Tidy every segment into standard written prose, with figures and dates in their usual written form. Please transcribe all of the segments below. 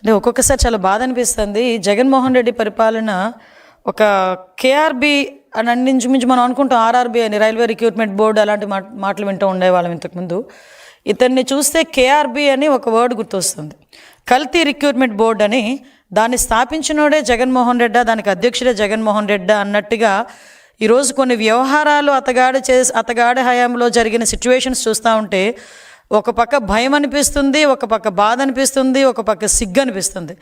అంటే ఒక్కొక్కసారి చాలా బాధ అనిపిస్తుంది. జగన్మోహన్ రెడ్డి పరిపాలన ఒక కేఆర్బి అని ఇంచుమించు మనం అనుకుంటాం, ఆర్ఆర్బి అని, రైల్వే రిక్రూట్మెంట్ బోర్డు, అలాంటి మాటలు వింటూ ఉండేవాళ్ళం ఇంతకుముందు. ఇతన్ని చూస్తే కేఆర్బి అని ఒక వర్డ్ గుర్తొస్తుంది. కల్తీ రిక్రూట్మెంట్ బోర్డు అని. దాన్ని స్థాపించినోడే జగన్మోహన్ రెడ్డి, దానికి అధ్యక్షుడే జగన్మోహన్ రెడ్డి అన్నట్టుగా ఈరోజు కొన్ని వ్యవహారాలు అతగాడి హయాంలో జరిగిన సిచ్యువేషన్స్ చూస్తూ ఉంటే ఒక పక్క భయం అనిపిస్తుంది, ఒక పక్క బాధ అనిపిస్తుంది, ఒక పక్క సిగ్గు అనిపిస్తుంది.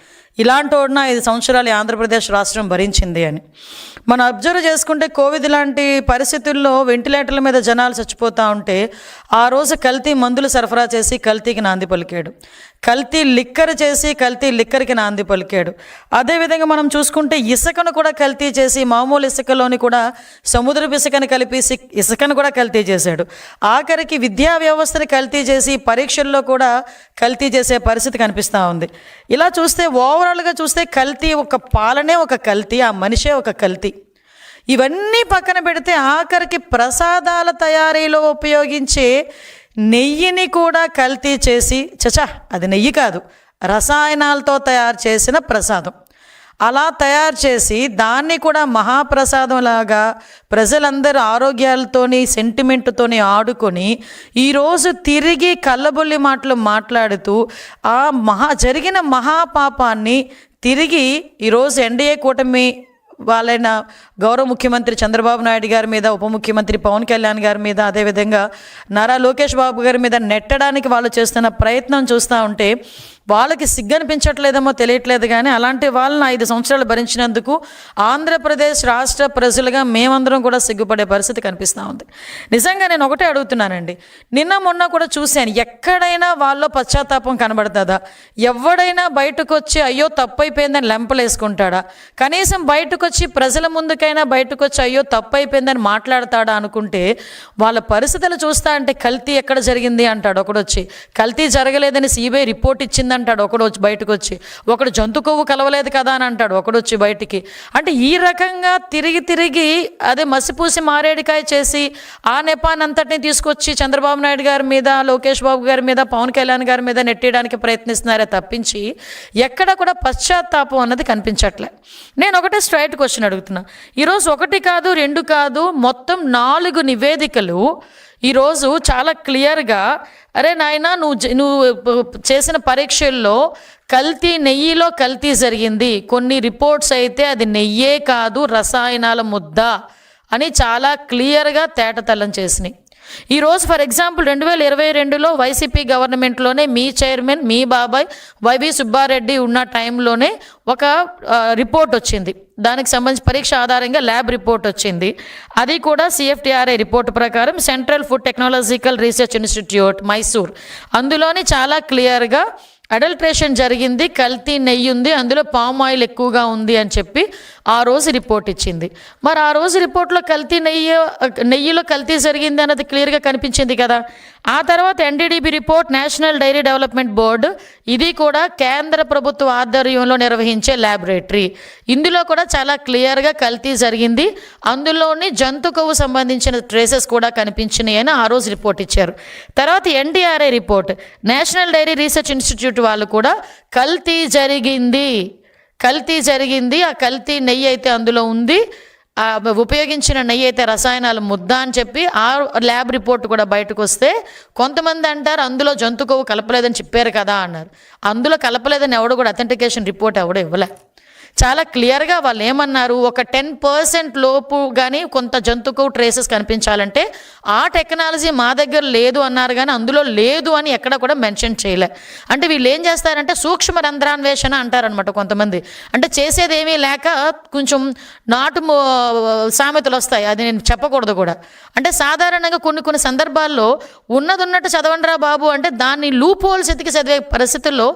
ఇలాంటి వాడిన 5 సంవత్సరాలు ఆంధ్రప్రదేశ్ రాష్ట్రం భరించింది అని మనం అబ్జర్వ్ చేసుకుంటే, కోవిడ్ లాంటి పరిస్థితుల్లో వెంటిలేటర్ల మీద జనాలు చచ్చిపోతూ ఉంటే ఆ రోజు కల్తీ మందులు సరఫరా చేసి కల్తీకి నాంది పలికాడు, కల్తీ లిక్కర్ చేసి కల్తీ లిక్కర్కి నాంది పలికాడు. అదేవిధంగా మనం చూసుకుంటే ఇసుకను కూడా కల్తీ చేసి, మామూలు ఇసుకలోని కూడా సముద్రపు ఇసుకని కలిపి ఇసుకను కూడా కల్తీ చేశాడు. ఆఖరికి విద్యా వ్యవస్థని కల్తీ చేసి పరీక్షల్లో కూడా కల్తీ చేసే పరిస్థితి కనిపిస్తూ ఉంది. ఇలా చూస్తే ఓవరాల్గా చూస్తే కల్తీ, ఒక పాలనే ఒక కల్తీ, ఆ మనిషే ఒక కల్తీ. ఇవన్నీ పక్కన పెడితే ఆఖరికి ప్రసాదాల తయారీలో ఉపయోగించే నెయ్యిని కూడా కల్తీ చేసి, అది నెయ్యి కాదు, రసాయనాలతో తయారు చేసిన ప్రసాదం, అలా తయారు చేసి దాన్ని కూడా మహాప్రసాదంలాగా ప్రజలందరూ ఆరోగ్యాలతోని సెంటిమెంట్తోని ఆడుకొని ఈరోజు తిరిగి కళ్ళబొల్లి మాటలు మాట్లాడుతూ ఆ జరిగిన మహాపాపాన్ని తిరిగి ఈరోజు ఎన్డీఏ కూటమి వాళ్ళైన గౌరవ ముఖ్యమంత్రి చంద్రబాబు నాయుడు గారి మీద, ఉప ముఖ్యమంత్రి పవన్ కళ్యాణ్ గారి మీద, అదేవిధంగా నారా లోకేష్ బాబు గారి మీద నెట్టడానికి వాళ్ళు చేస్తున్న ప్రయత్నం చూస్తూ ఉంటే వాళ్ళకి సిగ్గనిపించట్లేదేమో తెలియట్లేదు. కానీ అలాంటి వాళ్ళని 5 సంవత్సరాలు భరించినందుకు ఆంధ్రప్రదేశ్ రాష్ట్ర ప్రజలుగా మేమందరం కూడా సిగ్గుపడే పరిస్థితి కనిపిస్తూ ఉంది. నిజంగా నేను ఒకటే అడుగుతున్నానండి, నిన్న మొన్న కూడా చూశాను, ఎక్కడైనా వాళ్ళలో పశ్చాత్తాపం కనబడుతుందా? ఎవడైనా బయటకు వచ్చి అయ్యో తప్పైపోయిందని లెంపలేసుకుంటాడా? కనీసం బయటకు వచ్చి ప్రజల ముందుకైనా బయటకు వచ్చి అయ్యో తప్పైపోయిందని మాట్లాడతాడా అనుకుంటే, వాళ్ళ పరిస్థితులు చూస్తా అంటే కల్తీ ఎక్కడ జరిగింది అంటాడు ఒకడు వచ్చి, కల్తీ జరగలేదని సిబిఐ రిపోర్ట్ ఇచ్చింది అంటాడు ఒకడు వచ్చి, బయటకు వచ్చి ఒకడు జంతు కొవ్వు కలవలేదు కదా అని అంటాడు ఒకడు వచ్చి బయటికి. అంటే ఈ రకంగా తిరిగి అదే మసిపూసి మారేడికాయ చేసి ఆ నెపాన్ని అంతటిని తీసుకొచ్చి చంద్రబాబు నాయుడు గారి మీద, లోకేష్ బాబు గారి మీద, పవన్ కళ్యాణ్ గారి మీద నెట్టేయడానికి ప్రయత్నిస్తున్నారే తప్పించి ఎక్కడ కూడా పశ్చాత్తాపం అన్నది కనిపించట్లే. నేను ఒకటే స్ట్రైట్ క్వశ్చన్ అడుగుతున్నా. ఈరోజు 1 కాదు 2 కాదు, మొత్తం 4 నివేదికలు ఈరోజు చాలా క్లియర్గా, అరే నాయనా నువ్వు చేసిన పరీక్షల్లో నెయ్యిలో కల్తీ జరిగింది, కొన్ని రిపోర్ట్స్ అయితే అది నెయ్యే కాదు రసాయనాల ముద్ద అని చాలా క్లియర్గా తేటతెల్లం చేసినాయి. ఈరోజు ఫర్ ఎగ్జాంపుల్ 2022లో వైసీపీ గవర్నమెంట్లోనే మీ చైర్మన్, మీ బాబాయ్ వైవి సుబ్బారెడ్డి ఉన్న టైంలోనే ఒక రిపోర్ట్ వచ్చింది, దానికి సంబంధించి పరీక్ష ఆధారంగా ల్యాబ్ రిపోర్ట్ వచ్చింది. అది కూడా సిఎఫ్టిఆర్ఐ రిపోర్ట్ ప్రకారం central food technological research institute Mysore, అందులోని చాలా క్లియర్గా అడల్ట్రేషన్ జరిగింది, కల్తీ నెయ్యి ఉంది, అందులో పామ్ ఆయిల్ ఎక్కువగా ఉంది అని చెప్పి ఆ రోజు రిపోర్ట్ ఇచ్చింది. మరి ఆ రోజు రిపోర్ట్లో నెయ్యిలో కల్తీ జరిగింది అన్నది క్లియర్గా కనిపించింది కదా. ఆ తర్వాత NDDB report, national dairy development board, ఇది కూడా కేంద్ర ప్రభుత్వ ఆధ్వర్యంలో నిర్వహించే ల్యాబొరేటరీ, ఇందులో కూడా చాలా క్లియర్గా కల్తీ జరిగింది, అందులోని జంతు కొవ్వు సంబంధించిన ట్రేసెస్ కూడా కనిపించినాయి అని ఆ రోజు రిపోర్ట్ ఇచ్చారు. తర్వాత NDRI report, national dairy research institute వాళ్ళు కూడా కల్తీ జరిగింది, ఆ కల్తీ నెయ్యి అయితే అందులో ఉంది, ఉపయోగించిన నెయ్యి అయితే రసాయనాల ముద్ద అని చెప్పి ఆ ల్యాబ్ రిపోర్ట్ కూడా బయటకు వస్తే కొంతమంది అంటారు అందులో జంతు కొవ్వు కలపలేదని చెప్పారు కదా అన్నారు. అందులో కలపలేదని ఎవడు కూడా అథెంటికేషన్ రిపోర్ట్ ఎవడో ఇవ్వలే. చాలా క్లియర్గా వాళ్ళు ఏమన్నారు, ఒక 10% లోపు కానీ కొంత జంతు కొవ్వు ట్రేసెస్ కనిపించాలంటే ఆ టెక్నాలజీ మా దగ్గర లేదు అన్నారు, కానీ అందులో లేదు అని ఎక్కడ కూడా మెన్షన్ చేయలే. అంటే వీళ్ళు ఏం చేస్తారంటే సూక్ష్మ రంధ్రాన్వేషణ అంటారనమాట కొంతమంది. అంటే చేసేది ఏమీ లేక కొంచెం నాటు సామెతలు వస్తాయి, అది నేను చెప్పకూడదు కూడా. అంటే సాధారణంగా కొన్ని సందర్భాల్లో ఉన్నట్టు చదవండిరా బాబు అంటే దాన్ని లూప్ హోల్స్ ఎతికి చదివే పరిస్థితుల్లో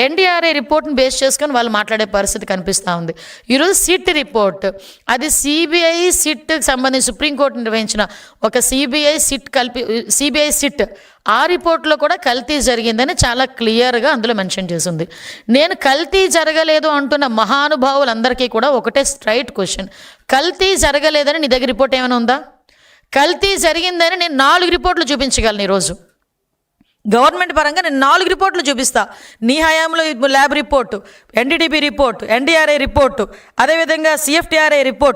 ఎన్డీఆర్ఐ రిపోర్ట్ని బేస్ చేసుకొని వాళ్ళు మాట్లాడే పరిస్థితి కనిపిస్తూ ఉంది. ఈరోజు సిట్ రిపోర్ట్, అది సిబిఐ సిట్కి సంబంధించి సుప్రీంకోర్టు నిర్వహించిన ఒక సిబిఐ సిట్, ఆ రిపోర్ట్లో కూడా కల్తీ జరిగిందని చాలా క్లియర్గా అందులో మెన్షన్ చేసింది. నేను కల్తీ జరగలేదు అంటున్న మహానుభావులందరికీ కూడా ఒకటే స్ట్రైట్ క్వశ్చన్, కల్తీ జరగలేదని నీ దగ్గర రిపోర్ట్ ఏమైనా ఉందా? కల్తీ జరిగిందని నేను 4 రిపోర్ట్లు చూపించగలను ఈరోజు. గవర్నమెంట్ పరంగా నేను 4 రిపోర్ట్లు చూపిస్తా. నీ హయాంలో lab report, NDDB report, NDRI report, అదేవిధంగా సిఎఫ్టీఆర్ఐ రిపోర్ట్,